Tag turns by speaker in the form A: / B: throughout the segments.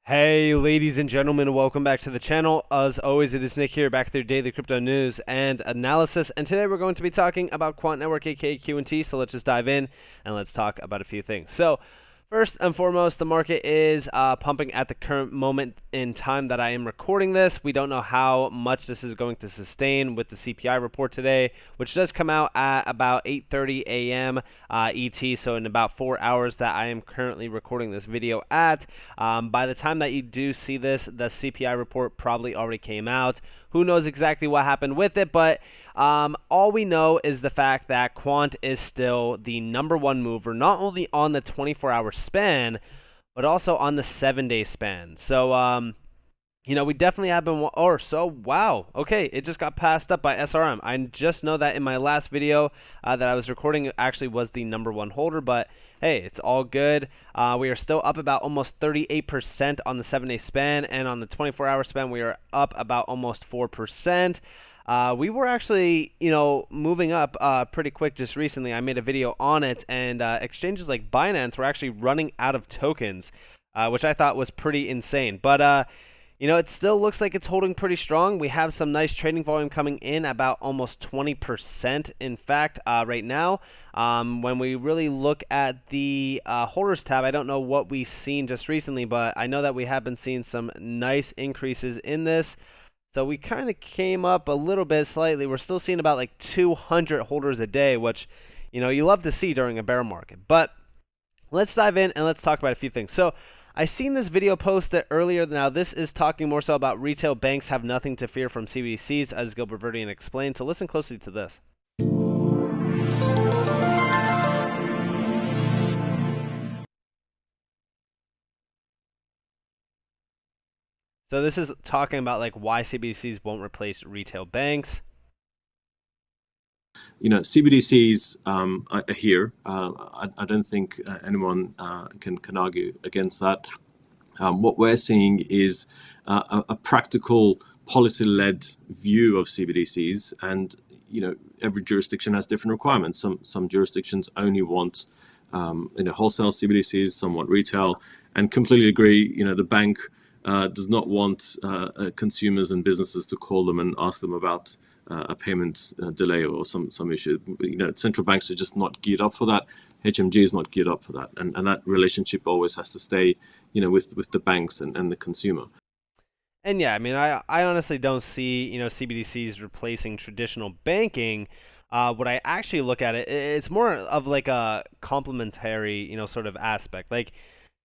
A: Hey, ladies and gentlemen, welcome back to the channel. As always, it is Nick here, back with your daily crypto news and analysis. And today we're going to be talking about Quant Network, aka QNT. So let's just dive in and let's talk about a few things. So, first and foremost, the market is pumping at the current moment in time that I am recording this. We don't know how much this is going to sustain with the CPI report today, which does come out at about 8:30 a.m. ET, so in about 4 hours that I am currently recording this video at. By the time that you do see this, the CPI report probably already came out. Who knows exactly what happened with it, but all we know is the fact that Quant is still the number one mover, not only on the 24-hour span, but also on the 7-day span. So, we definitely have been, wow, okay, it just got passed up by SRM. I just know that in my last video that I was recording, it actually was the number one holder, but hey, it's all good. We are still up about almost 38% on the 7-day span, and on the 24-hour span, we are up about almost 4%. We were actually, moving up pretty quick just recently. I made a video on it, and exchanges like Binance were actually running out of tokens, which I thought was pretty insane. But it still looks like it's holding pretty strong. We have some nice trading volume coming in, about almost 20%, in fact, right now. When we really look at the holders tab, I don't know what we've seen just recently, but I know that we have been seeing some nice increases in this. So we kind of came up a little bit slightly. We're still seeing about like 200 holders a day, which, you love to see during a bear market. But let's dive in and let's talk about a few things. So I seen this video posted earlier. Now, this is talking more so about retail banks have nothing to fear from CBDCs, as Gilbert Verdian explained. So listen closely to this. So this is talking about like why CBDCs won't replace retail banks.
B: CBDCs are here. I don't think anyone can argue against that. What we're seeing is a practical policy-led view of CBDCs, and every jurisdiction has different requirements. Some jurisdictions only want wholesale CBDCs, some want retail, and completely agree. The bank does not want consumers and businesses to call them and ask them about a payment delay or some issue. Central banks are just not geared up for that. HMG is not geared up for that, and that relationship always has to stay, with the banks and the consumer.
A: And yeah, I mean, I honestly don't see, CBDCs replacing traditional banking. What I actually look at it's more of like a complementary, sort of aspect. Like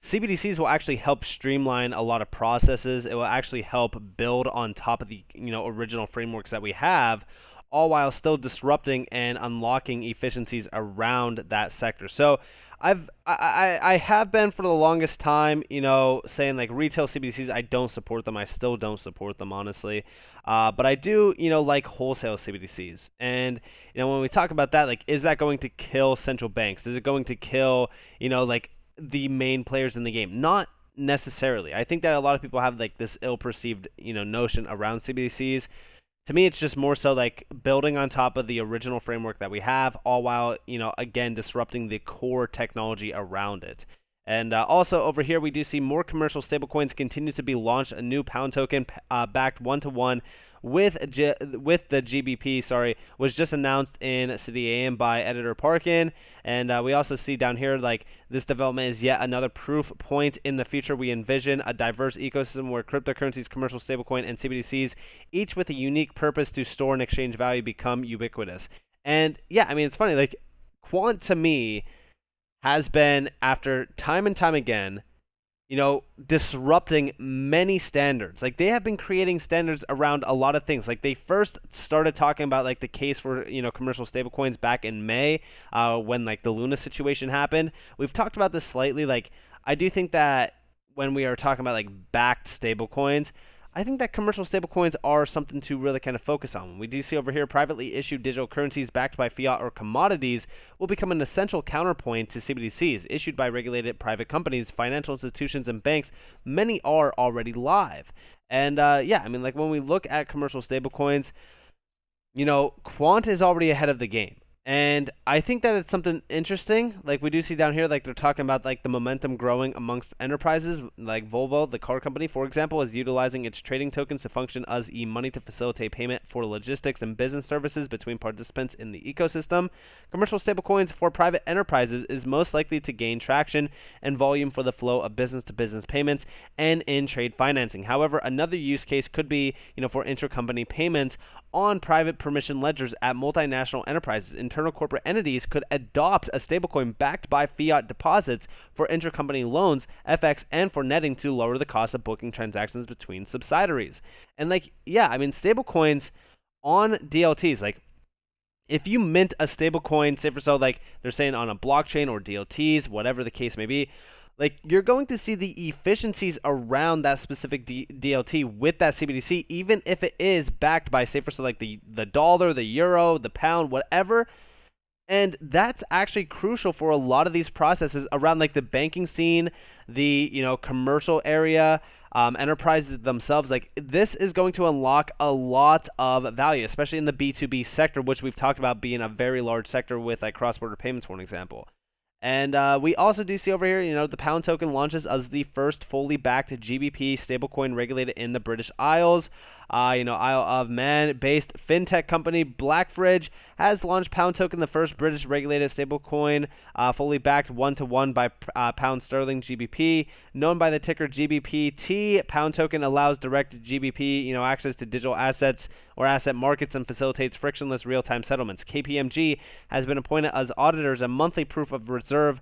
A: CBDCs will actually help streamline a lot of processes. It will actually help build on top of the, original frameworks that we have, all while still disrupting and unlocking efficiencies around that sector. So I have been for the longest time, saying like retail CBDCs, I don't support them. I still don't support them, honestly. But I do, like wholesale CBDCs. And, when we talk about that, like, is that going to kill central banks? Is it going to kill, like the main players in the game? Not necessarily. I think that a lot of people have like this ill-perceived, notion around CBDCs. To me, it's just more so like building on top of the original framework that we have, all while, again, disrupting the core technology around it. And also over here, we do see more commercial stablecoins continue to be launched. A new pound token backed one-to-one with the GBP, was just announced in City AM by Editor Parkin. And we also see down here, like, this development is yet another proof point in the future. We envision a diverse ecosystem where cryptocurrencies, commercial stablecoin, and CBDCs, each with a unique purpose to store and exchange value, become ubiquitous. And yeah, I mean, it's funny, like, Quant to me has been, after time and time again, disrupting many standards. Like, they have been creating standards around a lot of things. Like, they first started talking about like the case for commercial stablecoins back in May, when like the Luna situation happened. We've talked about this slightly. Like, I do think that when we are talking about like backed stablecoins, I think that commercial stablecoins are something to really kind of focus on. We do see over here privately issued digital currencies backed by fiat or commodities will become an essential counterpoint to CBDCs issued by regulated private companies, financial institutions, and banks. Many are already live. And yeah, I mean, like when we look at commercial stablecoins, Quant is already ahead of the game. And I think that it's something interesting. Like we do see down here, like they're talking about like the momentum growing amongst enterprises. Like Volvo, the car company, for example, is utilizing its trading tokens to function as e-money to facilitate payment for logistics and business services between participants in the ecosystem. Commercial stablecoins for private enterprises is most likely to gain traction and volume for the flow of business-to-business payments and in trade financing. However, another use case could be, for intercompany payments on private permission ledgers at multinational enterprises. Internal corporate entities could adopt a stablecoin backed by fiat deposits for intercompany loans, FX, and for netting to lower the cost of booking transactions between subsidiaries. And yeah, I mean, stablecoins on DLTs, like if you mint a stablecoin, say for so, like they're saying on a blockchain or DLTs, whatever the case may be, like you're going to see the efficiencies around that specific DLT with that CBDC, even if it is backed by, say for so, like the dollar, the euro, the pound, whatever. And that's actually crucial for a lot of these processes around like the banking scene, the commercial area, enterprises themselves. Like this is going to unlock a lot of value, especially in the B2B sector, which we've talked about being a very large sector with like cross-border payments, for an example. And we also do see over here, the pound token launches as the first fully backed GBP stablecoin regulated in the British Isles. Isle of Man-based fintech company Blackfridge has launched Pound Token, the first British regulated stablecoin, fully backed one-to-one by pound sterling GBP. Known by the ticker GBPT, Pound Token allows direct GBP, access to digital assets or asset markets and facilitates frictionless real-time settlements. KPMG has been appointed as auditors, and monthly proof of reserve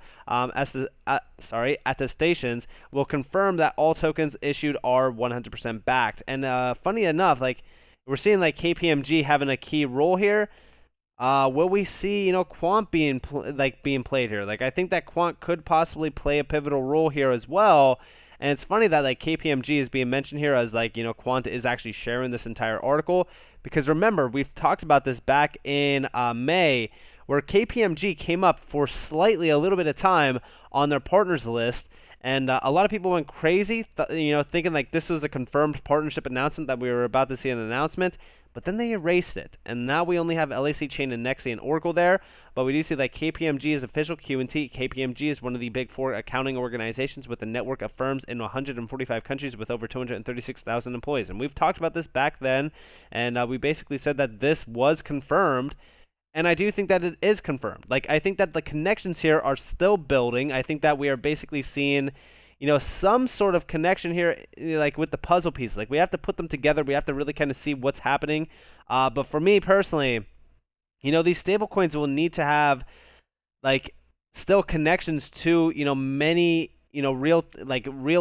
A: attestations will confirm that all tokens issued are 100% backed. And funny enough, like we're seeing like KPMG having a key role here. Will we see, Quant being played here? Like I think that Quant could possibly play a pivotal role here as well. And it's funny that like KPMG is being mentioned here as like, Quant is actually sharing this entire article, because remember, we've talked about this back in May, where KPMG came up for slightly a little bit of time on their partners list. And a lot of people went crazy, thinking like this was a confirmed partnership announcement, that we were about to see an announcement. But then they erased it, and now we only have LAC Chain and Nexi and Oracle there. But we do see that KPMG is official QNT. KPMG is one of the big four accounting organizations with a network of firms in 145 countries with over 236,000 employees. And we've talked about this back then, and we basically said that this was confirmed. And I do think that it is confirmed. Like, I think that the connections here are still building. I think that we are basically seeing, some sort of connection here, like with the puzzle pieces. Like, we have to put them together. We have to really kind of see what's happening. But for me personally, these stablecoins will need to have, like, still connections to, many, real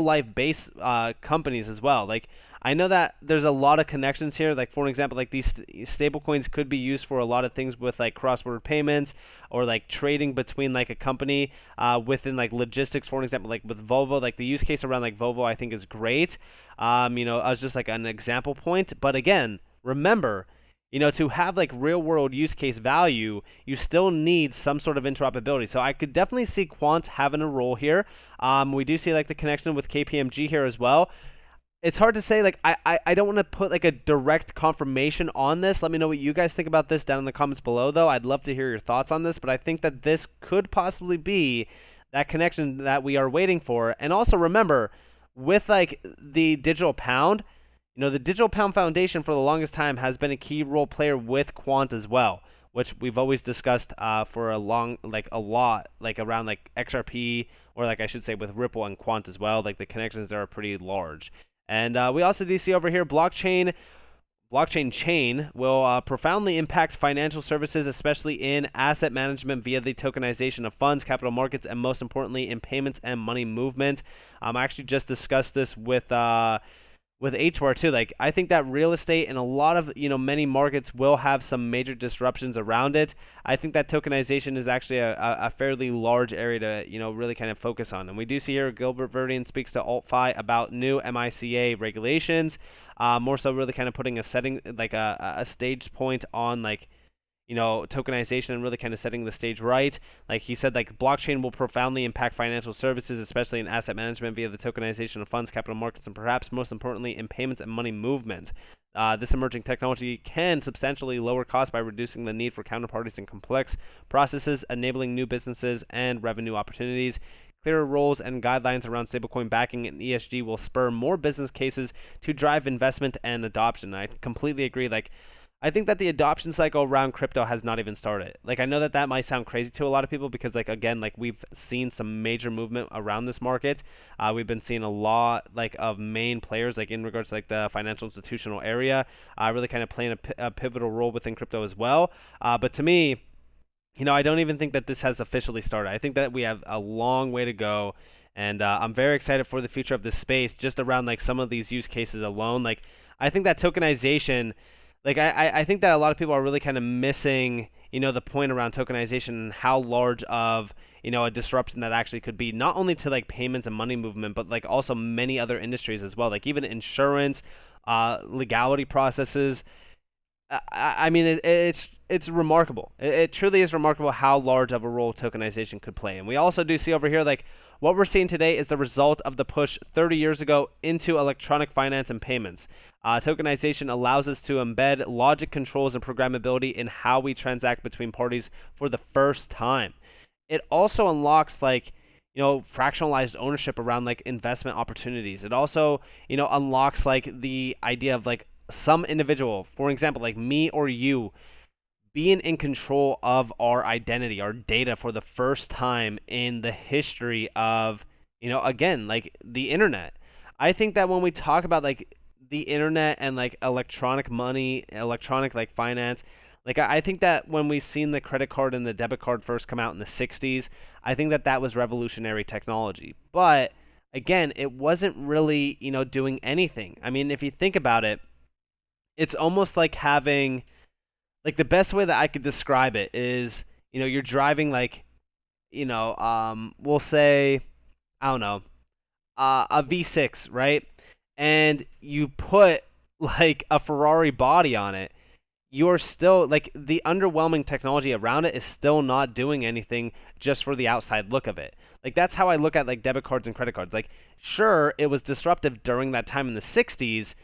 A: life base companies as well. Like, I know that there's a lot of connections here. Like, for example, like these stablecoins could be used for a lot of things with like cross-border payments or like trading between like a company within like logistics. For example, like with Volvo, like the use case around like Volvo, I think is great. As just like an example point. But again, remember, to have like real world use case value, you still need some sort of interoperability. So I could definitely see Quant having a role here. We do see like the connection with KPMG here as well. It's hard to say, like, I don't want to put like a direct confirmation on this. Let me know what you guys think about this down in the comments below, though. I'd love to hear your thoughts on this, but I think that this could possibly be that connection that we are waiting for. And also remember, with like the digital pound, the Digital Pound Foundation for the longest time has been a key role player with Quant as well, which we've always discussed for a lot, like around like XRP, or like I should say with Ripple and Quant as well. Like the connections there are pretty large. And we also do see over here blockchain chain will profoundly impact financial services, especially in asset management via the tokenization of funds, capital markets, and most importantly in payments and money movement. I actually just discussed this with HBAR too. Like I think that real estate and a lot of many markets will have some major disruptions around it. I think that tokenization is actually a fairly large area to really kind of focus on. And we do see here Gilbert Verdian speaks to AltFi about new MiCA regulations, more so really kind of putting a setting like a stage point on like tokenization and really kind of setting the stage right. Like he said, like blockchain will profoundly impact financial services, especially in asset management via the tokenization of funds, capital markets, and perhaps most importantly in payments and money movement. This emerging technology can substantially lower costs by reducing the need for counterparties and complex processes, enabling new businesses and revenue opportunities. Clearer rules and guidelines around stablecoin backing and ESG will spur more business cases to drive investment and adoption. I completely agree. Like, I think that the adoption cycle around crypto has not even started. Like, I know that that might sound crazy to a lot of people because, like, again, like we've seen some major movement around this market. We've been seeing a lot like of main players, like in regards to like the financial institutional area, really kind of playing a pivotal role within crypto as well. But to me, I don't even think that this has officially started. I think that we have a long way to go, and I'm very excited for the future of this space. Just around like some of these use cases alone, like I think that tokenization, like I think that a lot of people are really kind of missing, the point around tokenization and how large of a disruption that actually could be, not only to like payments and money movement, but like also many other industries as well, like even insurance, legality processes. I mean, it's remarkable. It truly is remarkable how large of a role tokenization could play. And we also do see over here, like what we're seeing today is the result of the push 30 years ago into electronic finance and payments. Tokenization allows us to embed logic controls and programmability in how we transact between parties for the first time. It also unlocks like fractionalized ownership around like investment opportunities. It also unlocks like the idea of like some individual, for example, like me or you, being in control of our identity, our data for the first time in the history of, again, like the internet. I think that when we talk about like the internet and like electronic money, electronic like finance, like I think that when we seen the credit card and the debit card first come out in the 60s, I think that that was revolutionary technology. But again, it wasn't really, doing anything. I mean, if you think about it, it's almost like having, like, the best way that I could describe it is, you're driving like, we'll say, I don't know, a V6, right? And you put like a Ferrari body on it. You're still like the underwhelming technology around it is still not doing anything just for the outside look of it. Like that's how I look at like debit cards and credit cards. Like sure, it was disruptive during that time in the 60s,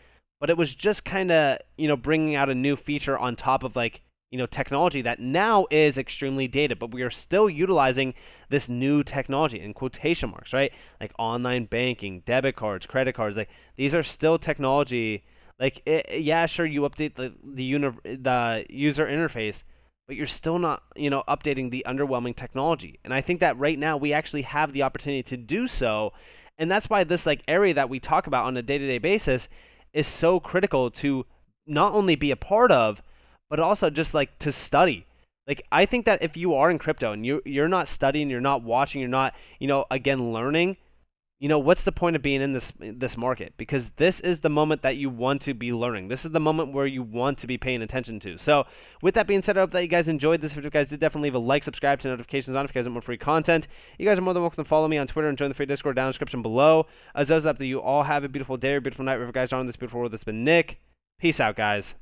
A: but it was just kind of, bringing out a new feature on top of like, technology that now is extremely dated, but we are still utilizing this new technology in quotation marks, right? Like online banking, debit cards, credit cards, like these are still technology. Like, yeah, sure, you update the user interface, but you're still not, updating the underwhelming technology. And I think that right now we actually have the opportunity to do so, and that's why this like area that we talk about on a day-to-day basis is so critical to not only be a part of, but also just like to study. Like I think that if you are in crypto and you're not studying, you're not watching, you're not, again learning, what's the point of being in this market? Because this is the moment that you want to be learning. This is the moment where you want to be paying attention to. So with that being said, I hope that you guys enjoyed this. If you guys did, definitely leave a like, subscribe to notifications on if you guys want more free content. You guys are more than welcome to follow me on Twitter and join the free Discord down in the description below. As those up to you all have a beautiful day or beautiful night wherever you guys are on this beautiful world. That's been Nick. Peace out, guys.